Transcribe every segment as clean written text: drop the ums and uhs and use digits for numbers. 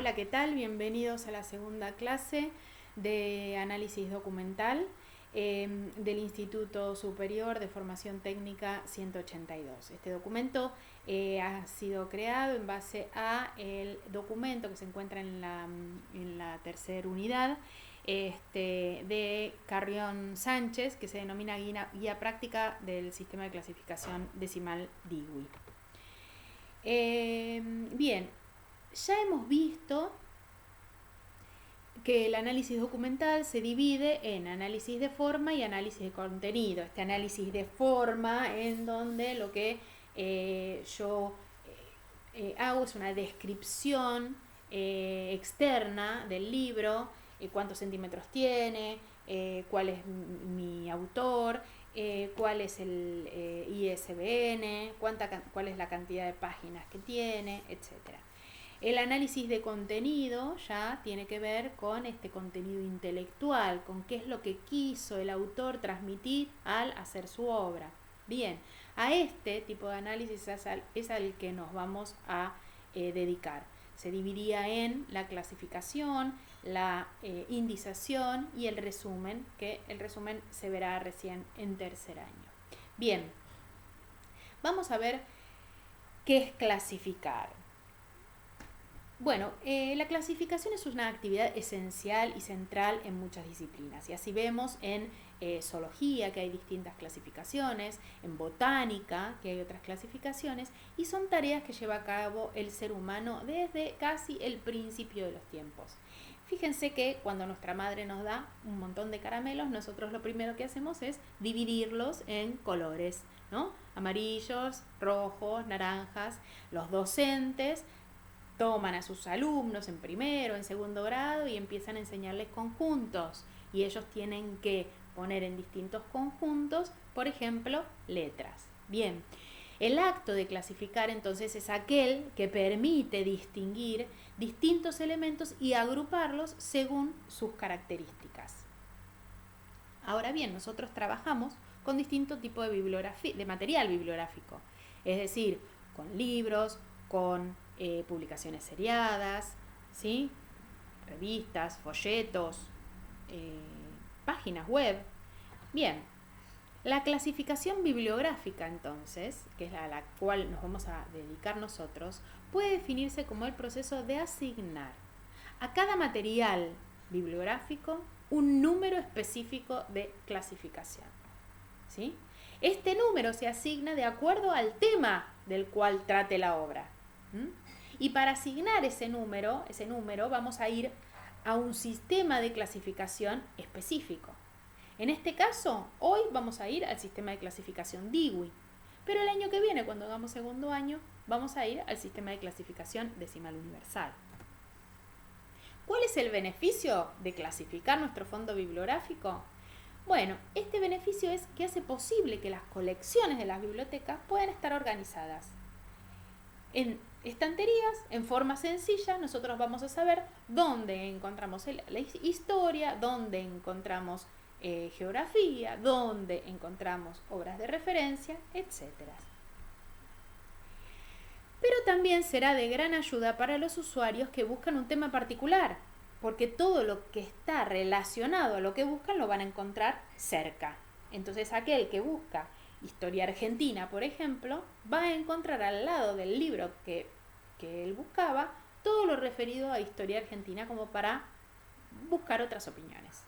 Hola, ¿qué tal? Bienvenidos a la segunda clase de análisis documental del Instituto Superior de Formación Técnica 182. Este documento ha sido creado en base a el documento que se encuentra en la tercera unidad de Carrión Sánchez, que se denomina Guía Práctica del Sistema de Clasificación Decimal DIWI. Bien, ya hemos visto que el análisis documental se divide en análisis de forma y análisis de contenido. Este análisis de forma en donde lo que yo hago es una descripción externa del libro, cuántos centímetros tiene, cuál es mi autor, cuál es el ISBN, cuál es la cantidad de páginas que tiene, etc. El análisis de contenido ya tiene que ver con este contenido intelectual, con qué es lo que quiso el autor transmitir al hacer su obra. Bien, a este tipo de análisis es al que nos vamos a dedicar. Se dividía en la clasificación, la indización y el resumen, que el resumen se verá recién en tercer año. Bien, vamos a ver qué es clasificar. Bueno, la clasificación es una actividad esencial y central en muchas disciplinas, y así vemos en zoología que hay distintas clasificaciones, en botánica que hay otras clasificaciones, y son tareas que lleva a cabo el ser humano desde casi el principio de los tiempos. Fíjense que cuando nuestra madre nos da un montón de caramelos, nosotros lo primero que hacemos es dividirlos en colores, ¿no? Amarillos, rojos, naranjas. Los docentes toman a sus alumnos en primero, en segundo grado y empiezan a enseñarles conjuntos, y ellos tienen que poner en distintos conjuntos, por ejemplo, letras. Bien, el acto de clasificar entonces es aquel que permite distinguir distintos elementos y agruparlos según sus características. Ahora bien, nosotros trabajamos con distintos tipos de material bibliográfico, es decir, con libros, con publicaciones seriadas, ¿sí? Revistas, folletos, páginas web. Bien, la clasificación bibliográfica entonces, que es a la cual nos vamos a dedicar nosotros, puede definirse como el proceso de asignar a cada material bibliográfico un número específico de clasificación, ¿sí? Este número se asigna de acuerdo al tema del cual trate la obra. Y para asignar ese número vamos a ir a un sistema de clasificación específico. En este caso, hoy vamos a ir al sistema de clasificación DIWI, pero el año que viene, cuando hagamos segundo año, vamos a ir al sistema de clasificación decimal universal. ¿Cuál es el beneficio de clasificar nuestro fondo bibliográfico? Bueno, este beneficio es que hace posible que las colecciones de las bibliotecas puedan estar organizadas en estanterías, en forma sencilla. Nosotros vamos a saber dónde encontramos la historia, dónde encontramos geografía, dónde encontramos obras de referencia, etc. Pero también será de gran ayuda para los usuarios que buscan un tema particular, porque todo lo que está relacionado a lo que buscan lo van a encontrar cerca. Entonces aquel que busca historia argentina, por ejemplo, va a encontrar al lado del libro que él buscaba todo lo referido a historia argentina, como para buscar otras opiniones.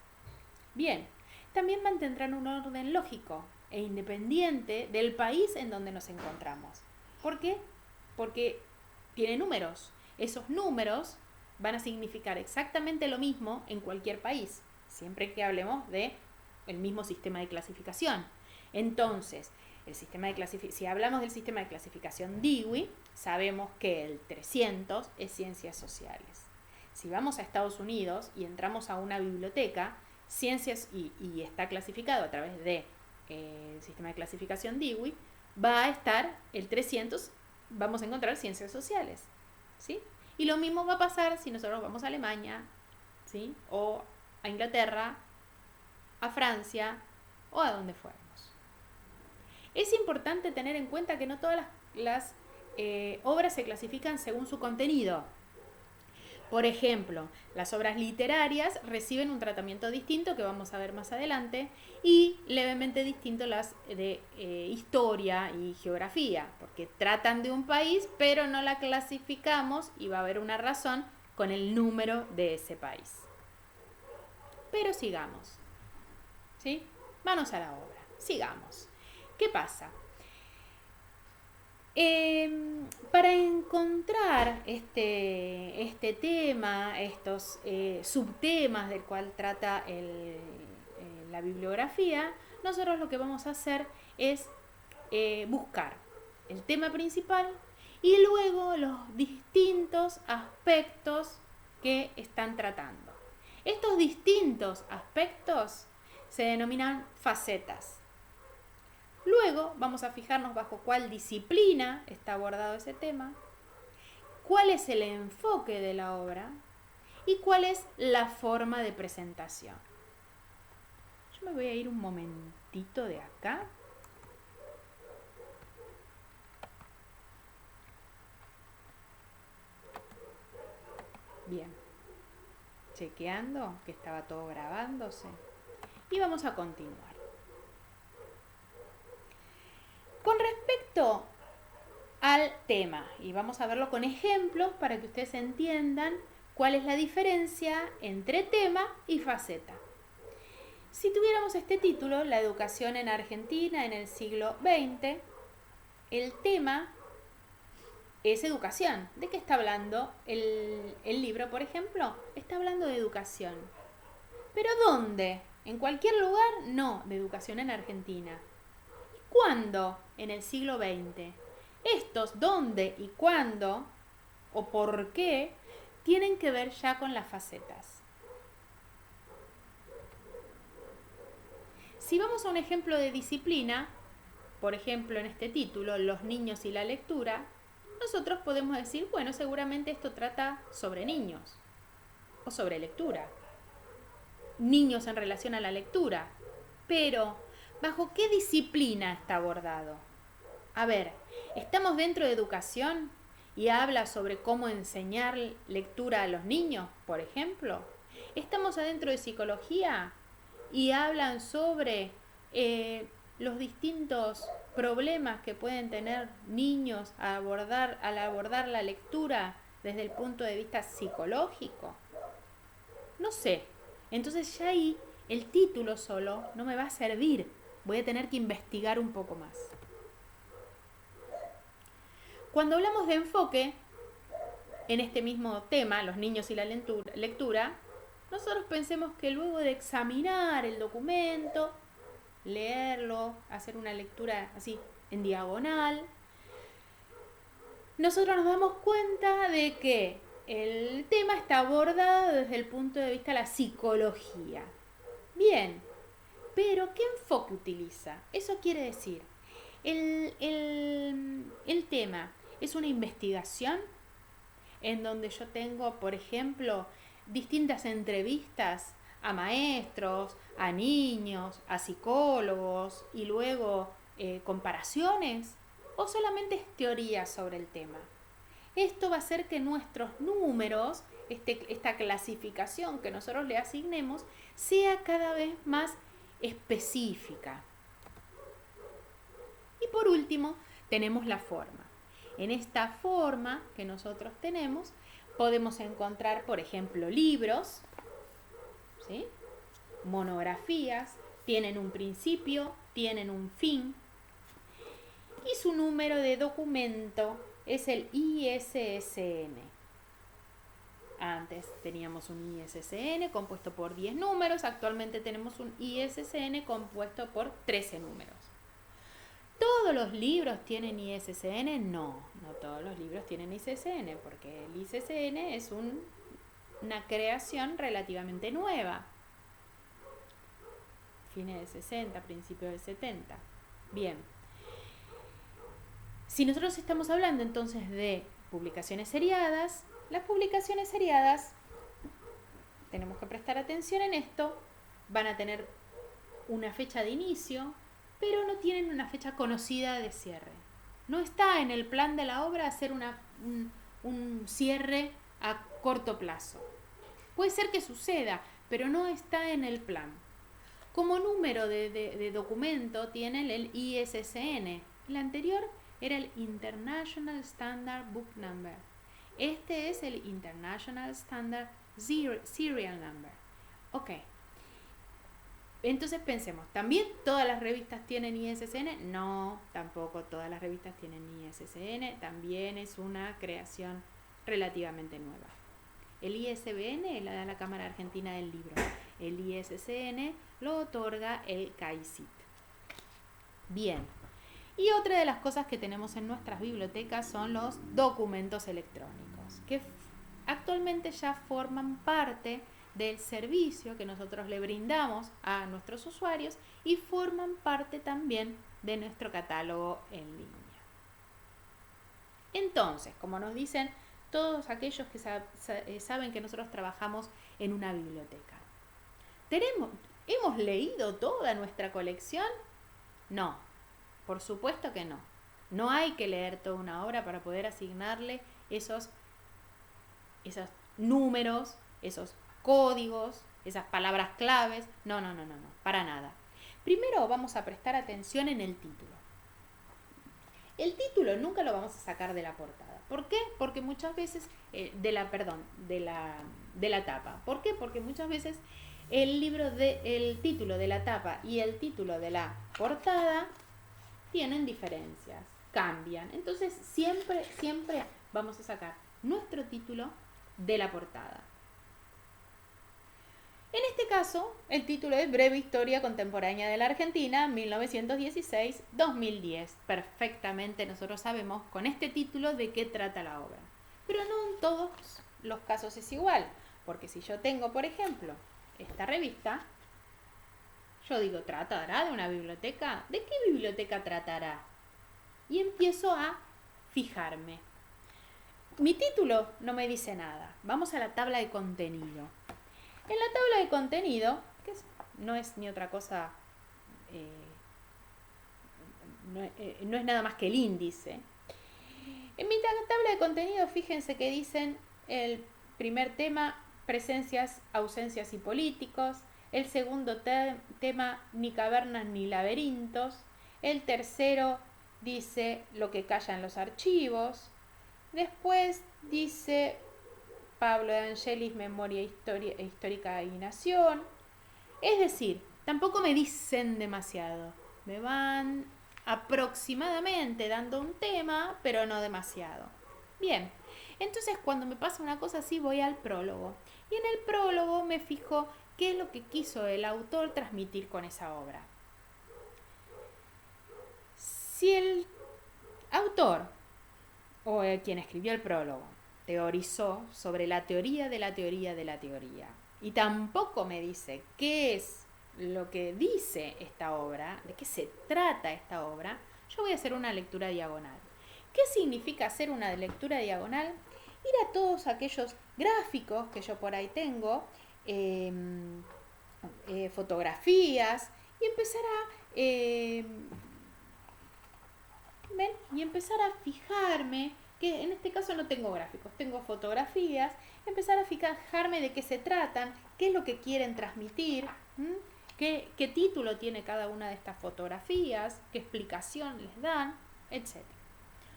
Bien, también mantendrán un orden lógico e independiente del país en donde nos encontramos. ¿Por qué? Porque tiene números. Esos números van a significar exactamente lo mismo en cualquier país, siempre que hablemos de el mismo sistema de clasificación. Entonces, si hablamos del sistema de clasificación DIWI, sabemos que el 300 es ciencias sociales. Si vamos a Estados Unidos y entramos a una biblioteca, ciencias y está clasificado a través del sistema de clasificación DIWI, va a estar el 300, vamos a encontrar ciencias sociales, ¿sí? Y lo mismo va a pasar si nosotros vamos a Alemania, ¿sí? O a Inglaterra, a Francia o a donde fuéramos. Es importante tener en cuenta que no todas las obras se clasifican según su contenido. Por ejemplo, las obras literarias reciben un tratamiento distinto que vamos a ver más adelante y levemente distinto las de historia y geografía, porque tratan de un país pero no la clasificamos y va a haber una razón con el número de ese país. Pero sigamos, ¿sí? Manos a la obra, sigamos. ¿Qué pasa? Para encontrar este tema, estos subtemas del cual trata la bibliografía, nosotros lo que vamos a hacer es buscar el tema principal y luego los distintos aspectos que están tratando. Estos distintos aspectos se denominan facetas. Luego vamos a fijarnos bajo cuál disciplina está abordado ese tema, cuál es el enfoque de la obra y cuál es la forma de presentación. Yo me voy a ir un momentito de acá. Bien, chequeando que estaba todo grabándose y vamos a continuar. Con respecto al tema, y vamos a verlo con ejemplos para que ustedes entiendan cuál es la diferencia entre tema y faceta. Si tuviéramos este título, la educación en Argentina en el siglo XX, el tema es educación. ¿De qué está hablando el libro, por ejemplo? Está hablando de educación. ¿Pero dónde? ¿En cualquier lugar? No, de educación en Argentina. ¿Cuándo? En el siglo XX. Estos dónde y cuándo o por qué tienen que ver ya con las facetas. Si vamos a un ejemplo de disciplina, por ejemplo en este título, los niños y la lectura, nosotros podemos decir, bueno, seguramente esto trata sobre niños o sobre lectura. Niños en relación a la lectura. Pero, ¿bajo qué disciplina está abordado? A ver, ¿estamos dentro de educación y habla sobre cómo enseñar lectura a los niños, por ejemplo? ¿Estamos adentro de psicología y hablan sobre los distintos problemas que pueden tener niños al abordar la lectura desde el punto de vista psicológico? No sé. Entonces ya ahí el título solo no me va a servir. Voy a tener que investigar un poco más. Cuando hablamos de enfoque en este mismo tema, los niños y la lectura, nosotros pensemos que luego de examinar el documento, leerlo, hacer una lectura así en diagonal, nosotros nos damos cuenta de que el tema está abordado desde el punto de vista de la psicología. Bien, pero ¿qué enfoque utiliza? Eso quiere decir, el tema es una investigación en donde yo tengo, por ejemplo, distintas entrevistas a maestros, a niños, a psicólogos y luego comparaciones, o solamente es teoría sobre el tema. Esto va a hacer que nuestros números, esta clasificación que nosotros le asignemos, sea cada vez más específica. Y por último, tenemos la forma. En esta forma que nosotros tenemos, podemos encontrar, por ejemplo, libros, ¿sí? Monografías, tienen un principio, tienen un fin, y su número de documento es el ISSN. Antes teníamos un ISSN compuesto por 10 números, actualmente tenemos un ISSN compuesto por 13 números. ¿Todos los libros tienen ISSN? No todos los libros tienen ISSN, porque el ISSN es una creación relativamente nueva. Fines del 60, principios del 70. Bien. Si nosotros estamos hablando entonces de publicaciones seriadas, las publicaciones seriadas, tenemos que prestar atención en esto, van a tener una fecha de inicio, pero no tienen una fecha conocida de cierre. No está en el plan de la obra hacer un cierre a corto plazo. Puede ser que suceda, pero no está en el plan. Como número de documento tienen el ISSN. El anterior era el International Standard Book Number. Este es el International Standard Serial Number. Ok. Entonces pensemos, ¿también todas las revistas tienen ISSN? No, tampoco todas las revistas tienen ISSN. También es una creación relativamente nueva. El ISBN la da la Cámara Argentina del Libro. El ISSN lo otorga el CAICIT. Bien. Y otra de las cosas que tenemos en nuestras bibliotecas son los documentos electrónicos, que actualmente ya forman parte del servicio que nosotros le brindamos a nuestros usuarios y forman parte también de nuestro catálogo en línea. Entonces, como nos dicen todos aquellos que saben que nosotros trabajamos en una biblioteca, ¿hemos leído toda nuestra colección? No, por supuesto que no. No hay que leer toda una obra para poder asignarle esos números, esos códigos, esas palabras claves. No, para nada. Primero vamos a prestar atención en el título. El título nunca lo vamos a sacar de la portada. ¿Por qué? Porque muchas veces, de la tapa. ¿Por qué? Porque muchas veces el título de la tapa y el título de la portada tienen diferencias, cambian. Entonces siempre vamos a sacar nuestro título de la portada. En este caso, el título es Breve Historia Contemporánea de la Argentina, 1916-2010. Perfectamente nosotros sabemos con este título de qué trata la obra. Pero no en todos los casos es igual, porque si yo tengo, por ejemplo, esta revista, yo digo, ¿tratará de una biblioteca? ¿De qué biblioteca tratará? Y empiezo a fijarme. Mi título no me dice nada. Vamos a la tabla de contenido. En la tabla de contenido, que no es ni otra cosa, no es nada más que el índice. En mi tabla de contenido, fíjense que dicen el primer tema, presencias, ausencias y políticos. El segundo tema, ni cavernas ni laberintos. El tercero dice lo que callan los archivos. Después dice Pablo de Angelis, Memoria Histórica y Nación. Es decir, tampoco me dicen demasiado. Me van aproximadamente dando un tema, pero no demasiado. Bien, entonces cuando me pasa una cosa así voy al prólogo. Y en el prólogo me fijo qué es lo que quiso el autor transmitir con esa obra. Si el autor o quien escribió el prólogo teorizó sobre la teoría de la teoría de la teoría y tampoco me dice qué es lo que dice esta obra, de qué se trata esta obra, yo voy a hacer una lectura diagonal. ¿Qué significa hacer una lectura diagonal? Ir a todos aquellos gráficos que yo por ahí tengo, fotografías, y empezar y empezar a fijarme, que en este caso no tengo gráficos, tengo fotografías, empezar a fijarme de qué se tratan, qué es lo que quieren transmitir, qué título tiene cada una de estas fotografías, qué explicación les dan, etc.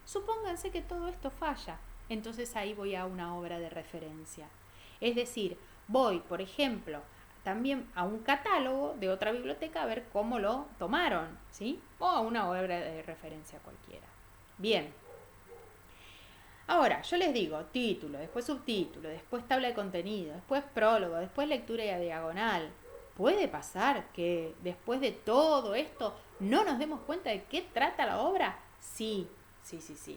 Supónganse que todo esto falla, entonces ahí voy a una obra de referencia. Es decir, voy, por ejemplo, también a un catálogo de otra biblioteca a ver cómo lo tomaron, ¿sí? O a una obra de referencia cualquiera. Bien. Ahora, yo les digo título, después subtítulo, después tabla de contenido, después prólogo, después lectura y diagonal. ¿Puede pasar que después de todo esto no nos demos cuenta de qué trata la obra? Sí,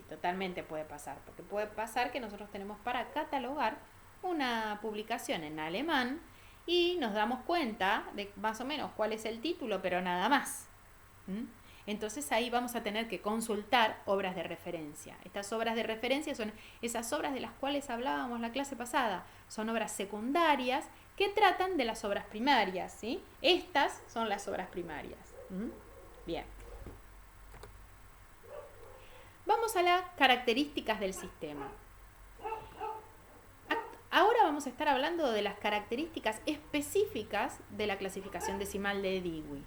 totalmente puede pasar, porque puede pasar que nosotros tenemos para catalogar una publicación en alemán y nos damos cuenta de más o menos cuál es el título, pero nada más. Entonces ahí vamos a tener que consultar obras de referencia. Estas obras de referencia son esas obras de las cuales hablábamos la clase pasada. Son obras secundarias que tratan de las obras primarias, ¿sí? Estas son las obras primarias. Bien. Vamos a las características del sistema. Acá vamos a estar hablando de las características específicas de la clasificación decimal de Dewey.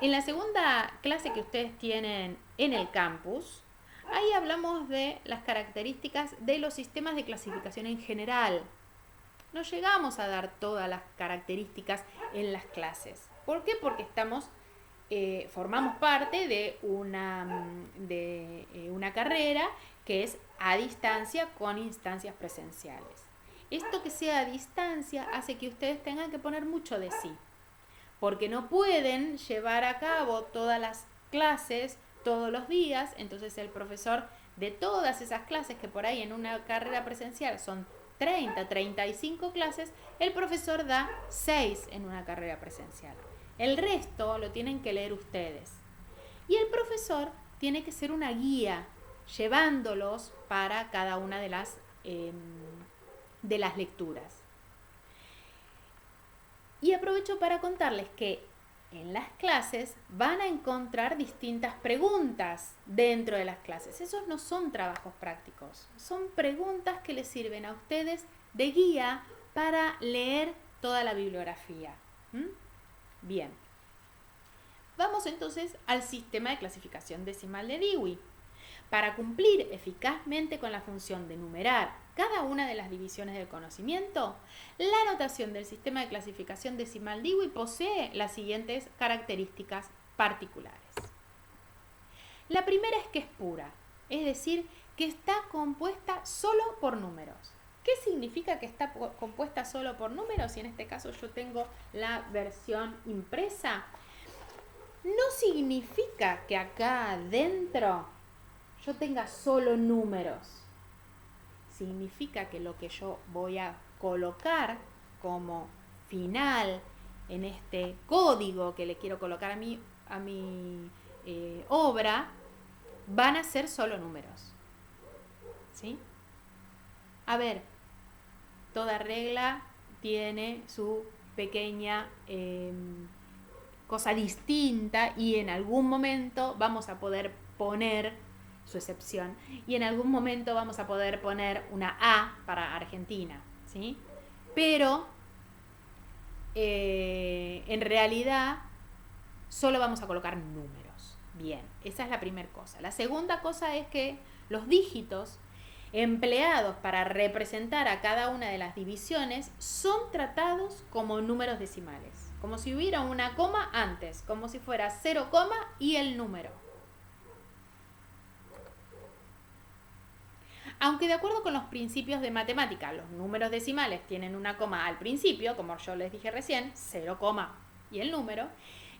En la segunda clase que ustedes tienen en el campus, ahí hablamos de las características de los sistemas de clasificación en general. No llegamos a dar todas las características en las clases. ¿Por qué? Porque formamos parte de una carrera que es a distancia con instancias presenciales. Esto que sea a distancia hace que ustedes tengan que poner mucho de sí, porque no pueden llevar a cabo todas las clases todos los días. Entonces el profesor de todas esas clases, que por ahí en una carrera presencial son 30, 35 clases, el profesor da 6 en una carrera presencial. El resto lo tienen que leer ustedes. Y el profesor tiene que ser una guía, llevándolos para cada una de las lecturas. Y aprovecho para contarles que en las clases van a encontrar distintas preguntas dentro de las clases. Esos no son trabajos prácticos, son preguntas que les sirven a ustedes de guía para leer toda la bibliografía. Bien. Vamos entonces al sistema de clasificación decimal de Dewey. Para cumplir eficazmente con la función de numerar cada una de las divisiones del conocimiento, la notación del sistema de clasificación decimal Dewey posee las siguientes características particulares. La primera es que es pura, es decir, que está compuesta solo por números. ¿Qué significa que está compuesta solo por números? Y en este caso yo tengo la versión impresa. No significa que acá adentro yo tenga solo números. Significa que lo que yo voy a colocar como final en este código que le quiero colocar a mi obra van a ser solo números. ¿Sí? A ver, toda regla tiene su pequeña cosa distinta y en algún momento vamos a poder poner su excepción y en algún momento vamos a poder poner una A para Argentina, ¿sí? Pero en realidad solo vamos a colocar números. Bien, esa es la primera cosa. La segunda cosa es que los dígitos empleados para representar a cada una de las divisiones son tratados como números decimales, como si hubiera una coma antes, como si fuera 0, y el número. Aunque de acuerdo con los principios de matemática, los números decimales tienen una coma al principio, como yo les dije recién, 0, y el número,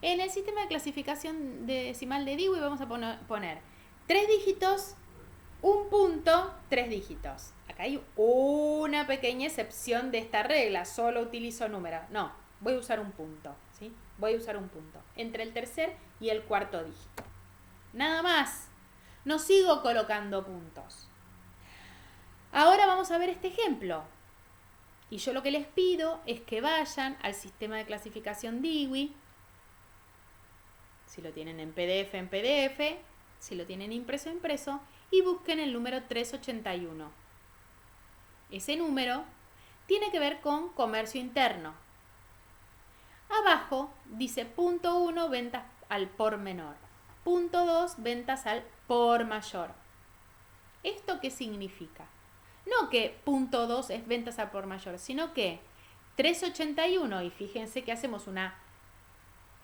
en el sistema de clasificación decimal de Dewey vamos a poner 3 dígitos, un punto, 3 dígitos. Acá hay una pequeña excepción de esta regla, solo utilizo números. No, voy a usar un punto, ¿sí? Voy a usar un punto entre el tercer y el cuarto dígito. Nada más, no sigo colocando puntos. Ahora vamos a ver este ejemplo. Y yo lo que les pido es que vayan al sistema de clasificación Dewey. Si lo tienen en PDF, en PDF. Si lo tienen impreso, impreso. Y busquen el número 381. Ese número tiene que ver con comercio interno. Abajo dice punto 1, ventas al por menor. Punto 2, ventas al por mayor. ¿Esto qué significa? No que punto 2 es ventas al por mayor, sino que 381, y fíjense que hacemos una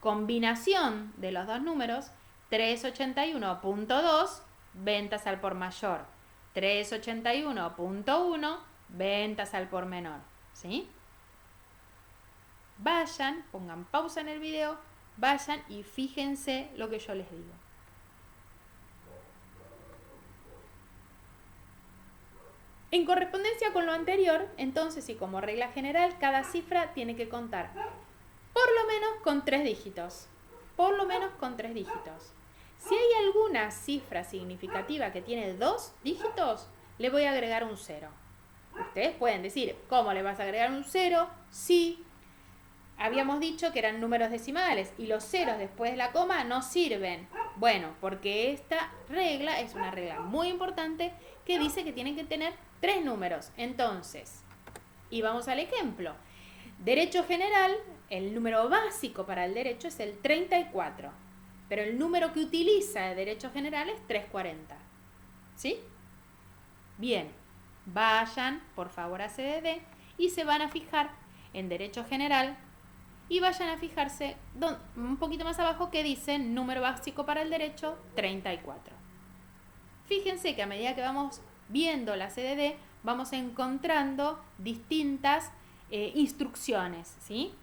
combinación de los dos números, 381.2, ventas al por mayor, 381.1, ventas al por menor, ¿sí? Vayan, pongan pausa en el video, vayan y fíjense lo que yo les digo. En correspondencia con lo anterior, entonces, y como regla general, cada cifra tiene que contar por lo menos con 3 dígitos. Por lo menos con 3 dígitos. Si hay alguna cifra significativa que tiene 2 dígitos, le voy a agregar un 0. Ustedes pueden decir, ¿cómo le vas a agregar un 0? Si habíamos dicho que eran números decimales y los ceros después de la coma no sirven. Bueno, porque esta regla es una regla muy importante que dice que tienen que tener 3 números. Entonces, y vamos al ejemplo. Derecho general, el número básico para el derecho es el 34, pero el número que utiliza el derecho general es 340. ¿Sí? Bien, vayan por favor a CDD y se van a fijar en derecho general y vayan a fijarse un poquito más abajo que dice número básico para el derecho 34. Fíjense que a medida que vamos viendo la CDD vamos encontrando distintas instrucciones, ¿sí?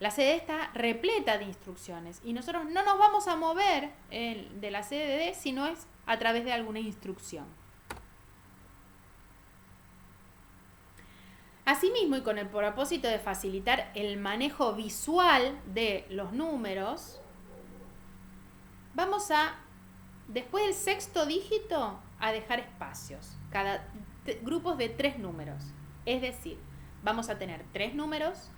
La CDD está repleta de instrucciones y nosotros no nos vamos a mover de la CDD si no es a través de alguna instrucción. Asimismo, y con el propósito de facilitar el manejo visual de los números, vamos a, después del sexto dígito, a dejar espacios, grupos de 3 números. Es decir, vamos a tener 3 números,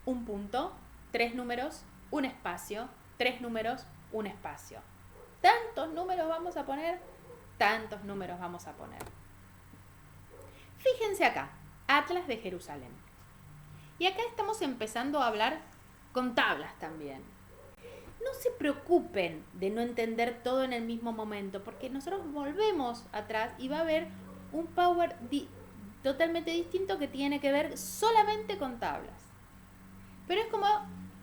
un punto, 3 números, un espacio, 3 números, un espacio. ¿Tantos números vamos a poner? Tantos números vamos a poner. Fíjense acá. Atlas de Jerusalén. Y acá estamos empezando a hablar con tablas también. No se preocupen de no entender todo en el mismo momento, porque nosotros volvemos atrás y va a haber un power totalmente distinto que tiene que ver solamente con tablas. Pero es como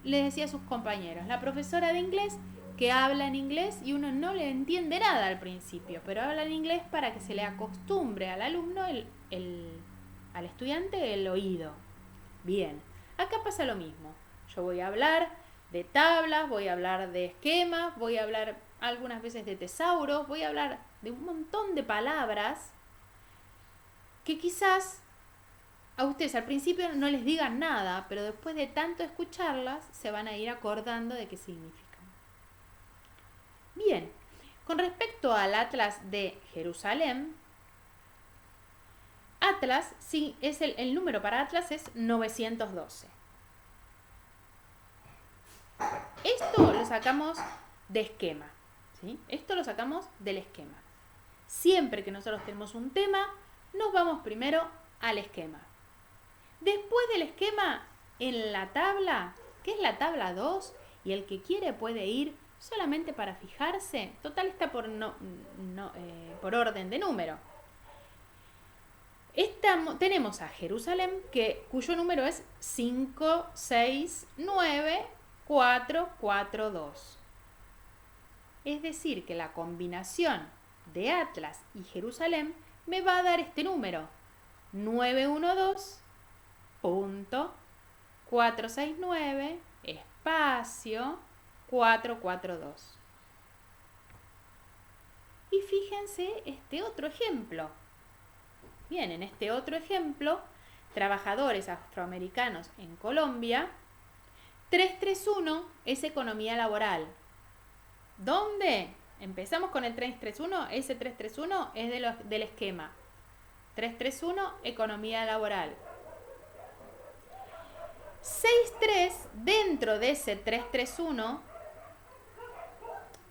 les decía a sus compañeros, la profesora de inglés que habla en inglés y uno no le entiende nada al principio, pero habla en inglés para que se le acostumbre al alumno al estudiante el oído. Bien, acá pasa lo mismo. Yo voy a hablar de tablas, voy a hablar de esquemas, voy a hablar algunas veces de tesauros, voy a hablar de un montón de palabras que quizás a ustedes al principio no les digan nada, pero después de tanto escucharlas se van a ir acordando de qué significan. Bien, con respecto al Atlas de Jerusalén, Atlas, sí, es el número para Atlas es 912. Esto lo sacamos de esquema, ¿sí? Esto lo sacamos del esquema. Siempre que nosotros tenemos un tema, nos vamos primero al esquema. Después del esquema, en la tabla, que es la tabla 2, y el que quiere puede ir solamente para fijarse, total está por orden de número. Tenemos a Jerusalén, cuyo número es 569442. Es decir, que la combinación de Atlas y Jerusalén me va a dar este número, 912.469 espacio 442. Y fíjense este otro ejemplo. Bien, en este otro ejemplo, trabajadores afroamericanos en Colombia, 331 es economía laboral. ¿Dónde? Empezamos con el 331, ese 331 es del esquema. 331, economía laboral. 63 dentro de ese 331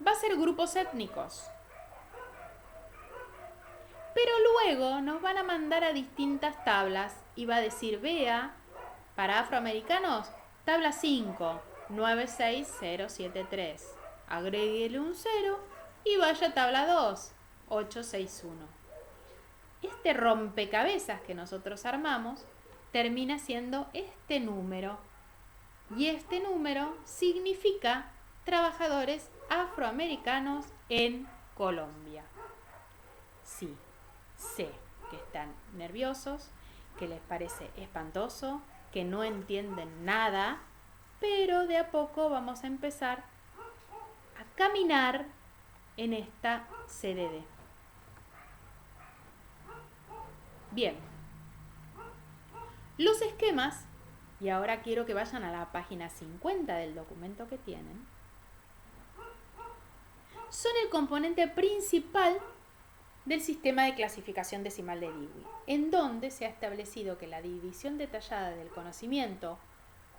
va a ser grupos étnicos. Pero luego nos van a mandar a distintas tablas y va a decir, vea, para afroamericanos, tabla 5, 96073. Agréguele un 0 y vaya a tabla 2, 861. Este rompecabezas que nosotros armamos termina siendo este número. Y este número significa trabajadores afroamericanos en Colombia. Sí. Sé que están nerviosos, que les parece espantoso, que no entienden nada, pero de a poco vamos a empezar a caminar en esta CDD. Bien, los esquemas, y ahora quiero que vayan a la página 50 del documento que tienen, son el componente principal del sistema de clasificación decimal de Dewey, en donde se ha establecido que la división detallada del conocimiento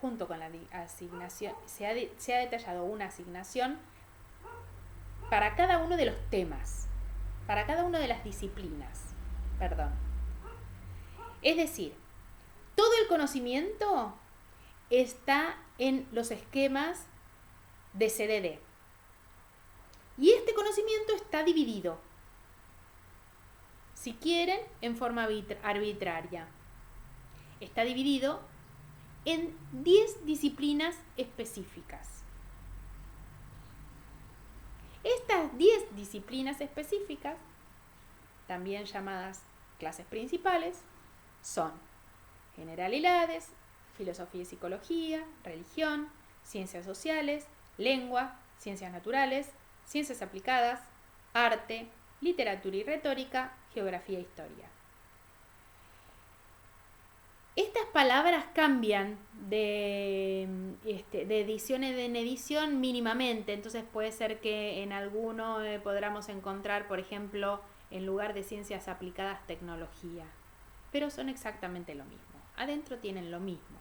junto con la asignación, se ha detallado una asignación para cada uno de los temas, para cada una de las disciplinas, perdón. Es decir, todo el conocimiento está en los esquemas de CDD. Y este conocimiento está dividido, si quieren, en forma arbitraria. Está dividido en 10 disciplinas específicas. Estas 10 disciplinas específicas, también llamadas clases principales, son generalidades, filosofía y psicología, religión, ciencias sociales, lengua, ciencias naturales, ciencias aplicadas, arte, literatura y retórica, geografía e historia. Estas palabras cambian de edición en edición mínimamente, entonces puede ser que en alguno podamos encontrar, por ejemplo, en lugar de ciencias aplicadas, tecnología, pero son exactamente lo mismo. Adentro tienen lo mismo.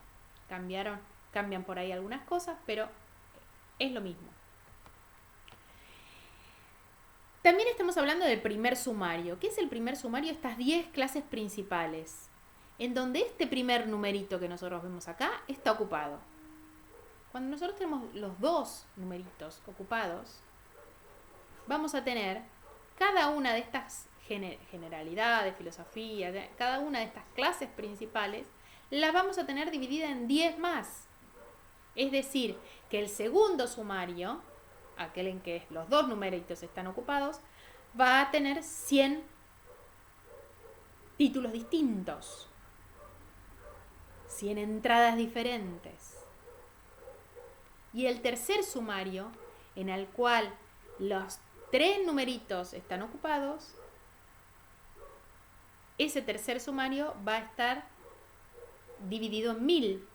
Cambian por ahí algunas cosas, pero es lo mismo. También estamos hablando del primer sumario. ¿Qué es el primer sumario? Estas 10 clases principales, en donde este primer numerito que nosotros vemos acá está ocupado. Cuando nosotros tenemos los dos numeritos ocupados, vamos a tener cada una de estas generalidades, filosofía, cada una de estas clases principales, las vamos a tener dividida en 10 más. Es decir, que el segundo sumario, aquel en que los dos numeritos están ocupados, va a tener 100 títulos distintos, 100 entradas diferentes. Y el tercer sumario, en el cual los 3 numeritos están ocupados, ese tercer sumario va a estar dividido en 1000.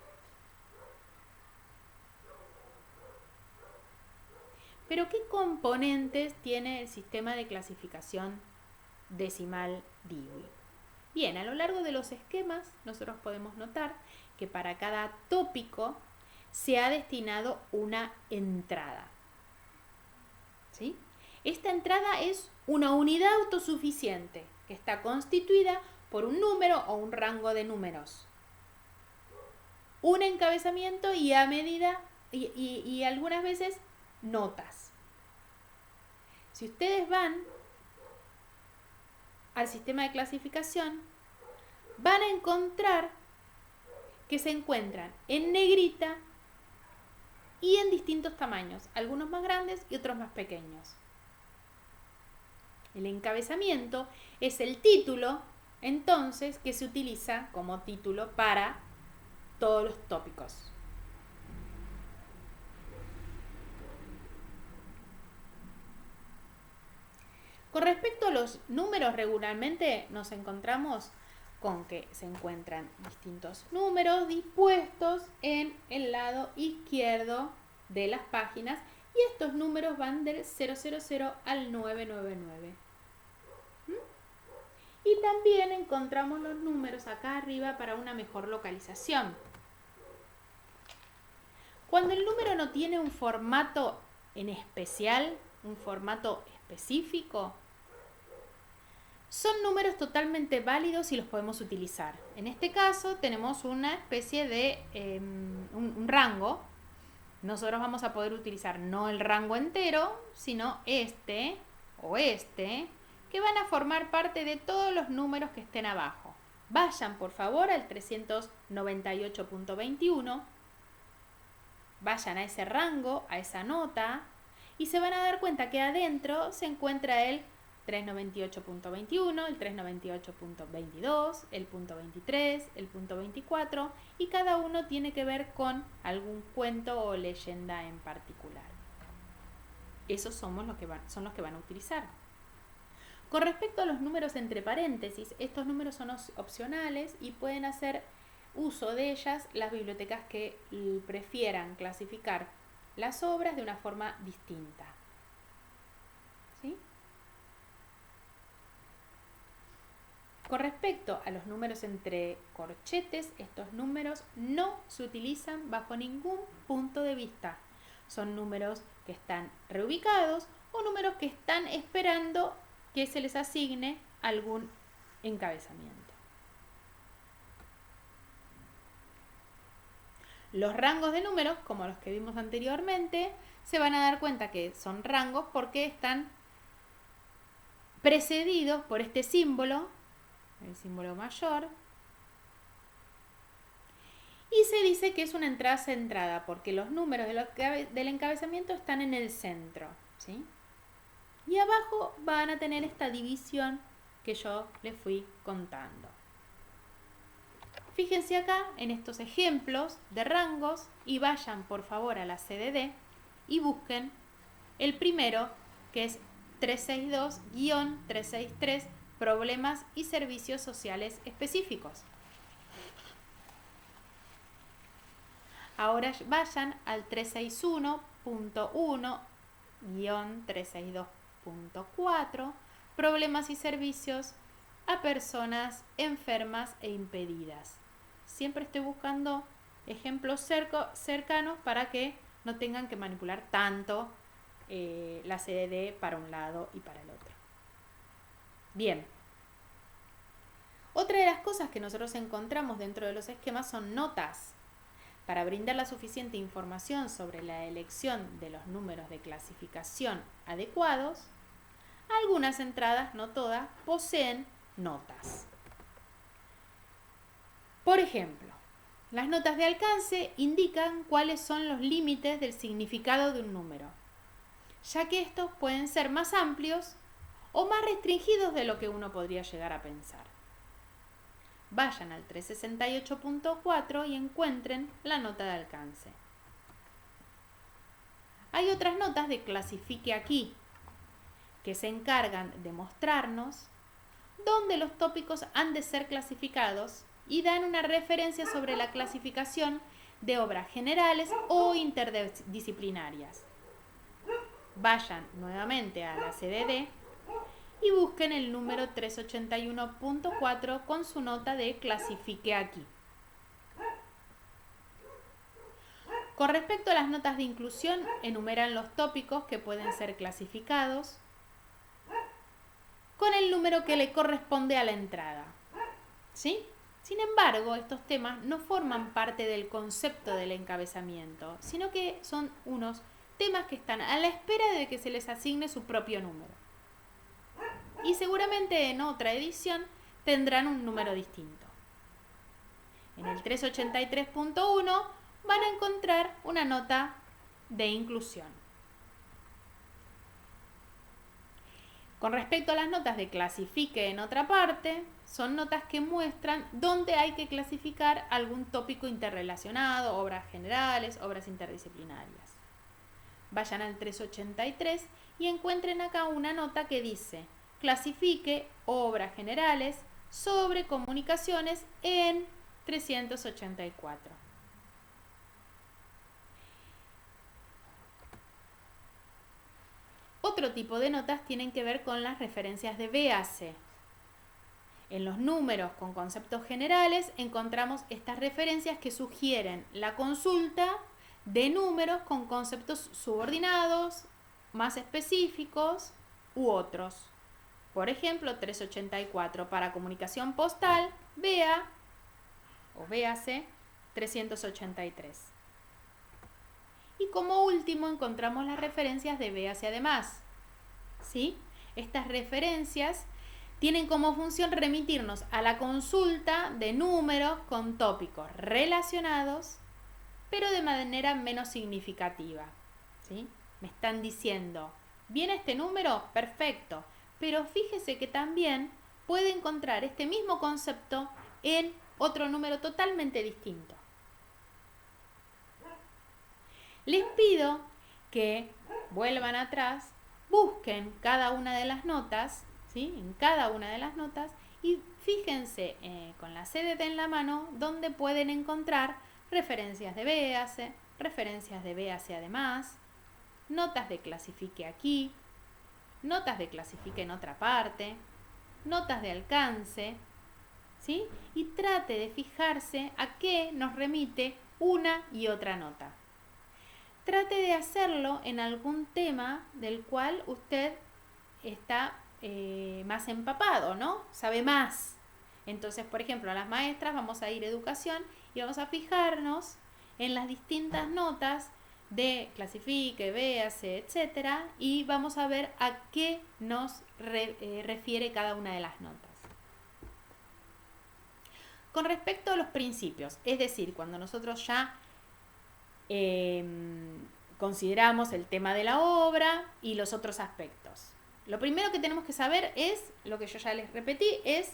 Pero ¿qué componentes tiene el sistema de clasificación decimal Dewey? Bien, a lo largo de los esquemas nosotros podemos notar que para cada tópico se ha destinado una entrada. ¿Sí? Esta entrada es una unidad autosuficiente que está constituida por un número o un rango de números, un encabezamiento y a medida y algunas veces notas. Si ustedes van al sistema de clasificación, van a encontrar que se encuentran en negrita y en distintos tamaños, algunos más grandes y otros más pequeños. El encabezamiento es el título, entonces, que se utiliza como título para todos los tópicos. Con respecto a los números, regularmente nos encontramos con que se encuentran distintos números dispuestos en el lado izquierdo de las páginas y estos números van del 000 al 999. Y también encontramos los números acá arriba para una mejor localización. Cuando el número no tiene un formato en especial, un formato específico, son números totalmente válidos y los podemos utilizar. En este caso tenemos una especie de un rango. Nosotros vamos a poder utilizar no el rango entero, sino este o este, que van a formar parte de todos los números que estén abajo. Vayan por favor al 398.21, vayan a ese rango, a esa nota, y se van a dar cuenta que adentro se encuentra el 398.21, el 398.22, el punto 23, el punto 24 y cada uno tiene que ver con algún cuento o leyenda en particular. Esos son los que van a utilizar. Con respecto a los números entre paréntesis, estos números son opcionales y pueden hacer uso de ellas las bibliotecas que prefieran clasificar las obras de una forma distinta. ¿Sí? Con respecto a los números entre corchetes, estos números no se utilizan bajo ningún punto de vista. Son números que están reubicados o números que están esperando que se les asigne algún encabezamiento. Los rangos de números, como los que vimos anteriormente, se van a dar cuenta que son rangos porque están precedidos por este símbolo, el símbolo mayor, y se dice que es una entrada centrada porque los números del encabezamiento están en el centro, ¿sí? Y abajo van a tener esta división que yo les fui contando. Fíjense acá en estos ejemplos de rangos y vayan por favor a la CDD y busquen el primero, que es 362-363, problemas y servicios sociales específicos. Ahora vayan al 361.1-362.4, problemas y servicios a personas enfermas e impedidas. Siempre estoy buscando ejemplos cercanos para que no tengan que manipular tanto la CDD para un lado y para el otro. Bien. Otra de las cosas que nosotros encontramos dentro de los esquemas son notas. Para brindar la suficiente información sobre la elección de los números de clasificación adecuados, algunas entradas, no todas, poseen notas. Por ejemplo, las notas de alcance indican cuáles son los límites del significado de un número, ya que estos pueden ser más amplios o más restringidos de lo que uno podría llegar a pensar. Vayan al 368.4 y encuentren la nota de alcance. Hay otras notas de clasifique aquí, que se encargan de mostrarnos dónde los tópicos han de ser clasificados y dan una referencia sobre la clasificación de obras generales o interdisciplinarias. Vayan nuevamente a la CDD y busquen el número 381.4 con su nota de clasifique aquí. Con respecto a las notas de inclusión, enumeran los tópicos que pueden ser clasificados con el número que le corresponde a la entrada, ¿sí? Sin embargo, estos temas no forman parte del concepto del encabezamiento, sino que son unos temas que están a la espera de que se les asigne su propio número. Y seguramente en otra edición tendrán un número distinto. En el 383.1 van a encontrar una nota de inclusión. Con respecto a las notas de clasifique en otra parte, son notas que muestran dónde hay que clasificar algún tópico interrelacionado, obras generales, obras interdisciplinarias. Vayan al 383 y encuentren acá una nota que dice: clasifique obras generales sobre comunicaciones en 384. Otro tipo de notas tienen que ver con las referencias de véase. En los números con conceptos generales encontramos estas referencias que sugieren la consulta de números con conceptos subordinados, más específicos u otros. Por ejemplo, 384 para comunicación postal, vea o véase 383. Y como último encontramos las referencias de véase además. ¿Sí? Estas referencias tienen como función remitirnos a la consulta de números con tópicos relacionados, pero de manera menos significativa. ¿Sí? Me están diciendo, ¿viene este número? Perfecto. Pero fíjese que también puede encontrar este mismo concepto en otro número totalmente distinto. Les pido que vuelvan atrás, busquen cada una de las notas, ¿sí? En cada una de las notas, y fíjense con la CDD en la mano donde pueden encontrar referencias de véase, referencias de véase además, notas de clasifique aquí, notas de clasifique en otra parte, notas de alcance, ¿sí? Y trate de fijarse a qué nos remite una y otra nota. trate de hacerlo en algún tema del cual usted está más empapado, ¿no? Sabe más. Entonces, por ejemplo, a las maestras vamos a ir a educación y vamos a fijarnos en las distintas notas de clasifique, véase, etcétera, y vamos a ver a qué nos refiere cada una de las notas. Con respecto a los principios, es decir, cuando nosotros ya consideramos el tema de la obra y los otros aspectos. Lo primero que tenemos que saber es, lo que yo ya les repetí, es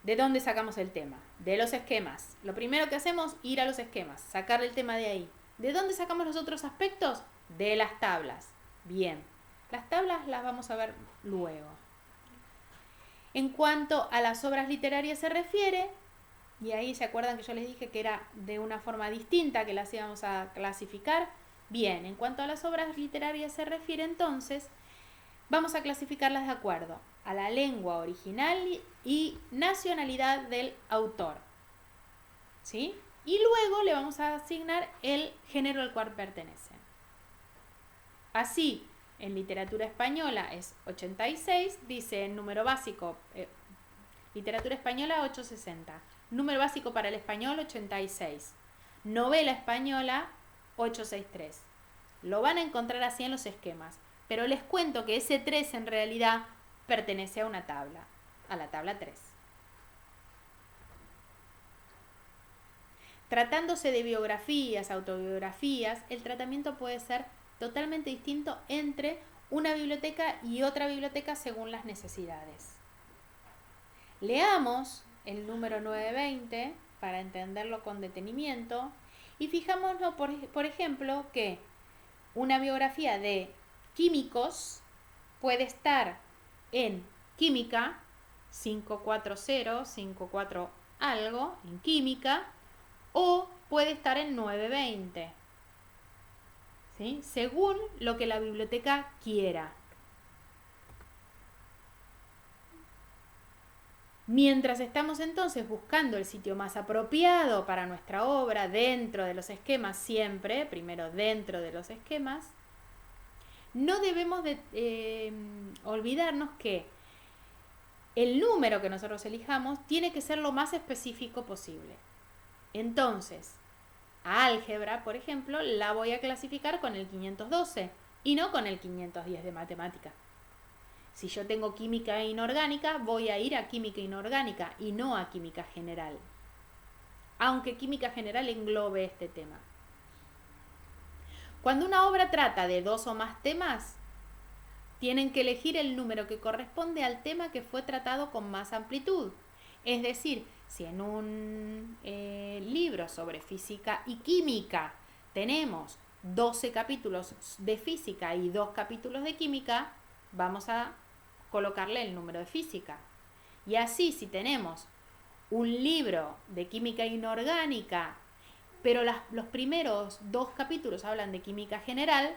de dónde sacamos el tema, de los esquemas. Lo primero que hacemos, ir a los esquemas, sacar el tema de ahí. ¿De dónde sacamos los otros aspectos? De las tablas. Bien, las tablas las vamos a ver luego. En cuanto a las obras literarias se refiere, y ahí se acuerdan que yo les dije que era de una forma distinta que las íbamos a clasificar. Bien, en cuanto a las obras literarias se refiere entonces, vamos a clasificarlas de acuerdo a la lengua original y nacionalidad del autor. ¿Sí? Y luego le vamos a asignar el género al cual pertenecen. Así, en literatura española es 86, dice el número básico, literatura española 860. Número básico para el español 86. Novela española 863. Lo van a encontrar así en los esquemas. Pero les cuento que ese 3 en realidad pertenece a una tabla, a la tabla 3. Tratándose de biografías, autobiografías, el tratamiento puede ser totalmente distinto entre una biblioteca y otra biblioteca según las necesidades. Leamos el número 920 para entenderlo con detenimiento y fijámonos, por ejemplo, que una biografía de químicos puede estar en química 540, 54 algo, en química, o puede estar en 920, ¿sí? Según lo que la biblioteca quiera. Mientras estamos entonces buscando el sitio más apropiado para nuestra obra dentro de los esquemas, siempre, primero dentro de los esquemas, no debemos de olvidarnos que el número que nosotros elijamos tiene que ser lo más específico posible. Entonces, a álgebra, por ejemplo, la voy a clasificar con el 512 y no con el 510 de matemática. Si yo tengo química inorgánica, voy a ir a química inorgánica y no a química general. Aunque química general englobe este tema. Cuando una obra trata de 2 o más temas, tienen que elegir el número que corresponde al tema que fue tratado con más amplitud. Es decir, si en un libro sobre física y química tenemos 12 capítulos de física y 2 capítulos de química, vamos a colocarle el número de física. Y así, si tenemos un libro de química inorgánica, pero los primeros 2 capítulos hablan de química general,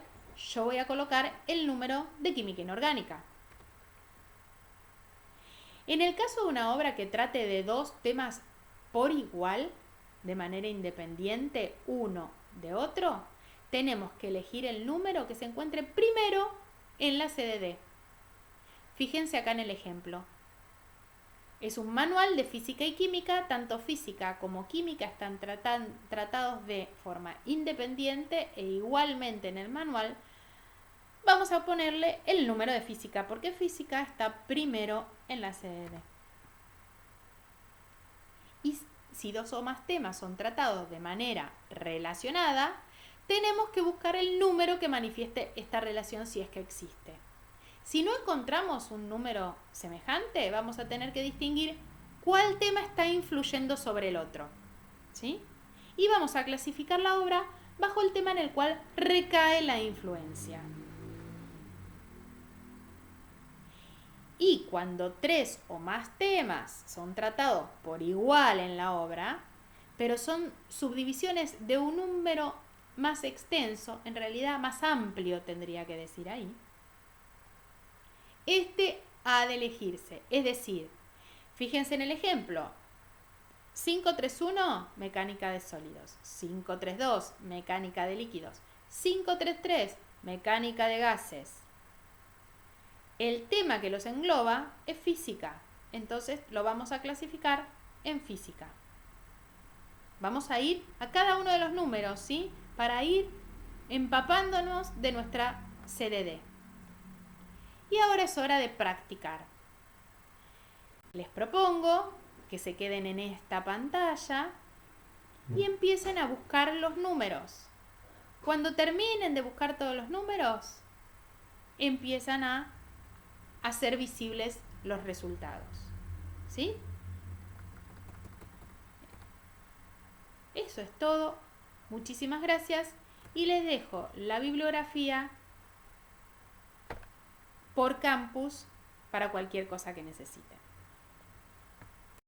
yo voy a colocar el número de química inorgánica. En el caso de una obra que trate de 2 temas por igual, de manera independiente uno de otro, tenemos que elegir el número que se encuentre primero en la CDD. Fíjense acá en el ejemplo. Es un manual de física y química, tanto física como química están tratados de forma independiente e igualmente en el manual vamos a ponerle el número de física porque física está primero en la CDD. Y si 2 o más temas son tratados de manera relacionada, tenemos que buscar el número que manifieste esta relación si es que existe. Si no encontramos un número semejante, vamos a tener que distinguir cuál tema está influyendo sobre el otro, ¿sí? Y vamos a clasificar la obra bajo el tema en el cual recae la influencia. Y cuando 3 o más temas son tratados por igual en la obra, pero son subdivisiones de un número más extenso, en realidad más amplio tendría que decir ahí, este ha de elegirse. Es decir, fíjense en el ejemplo. 531, mecánica de sólidos. 532, mecánica de líquidos. 533, mecánica de gases. El tema que los engloba es física, entonces lo vamos a clasificar en física. Vamos a ir a cada uno de los números, ¿sí? Para ir empapándonos de nuestra CDD. Y ahora es hora de practicar. Les propongo que se queden en esta pantalla y empiecen a buscar los números. Cuando terminen de buscar todos los números, empiezan a hacer visibles los resultados. ¿Sí? Eso es todo. Muchísimas gracias y les dejo la bibliografía por campus para cualquier cosa que necesiten.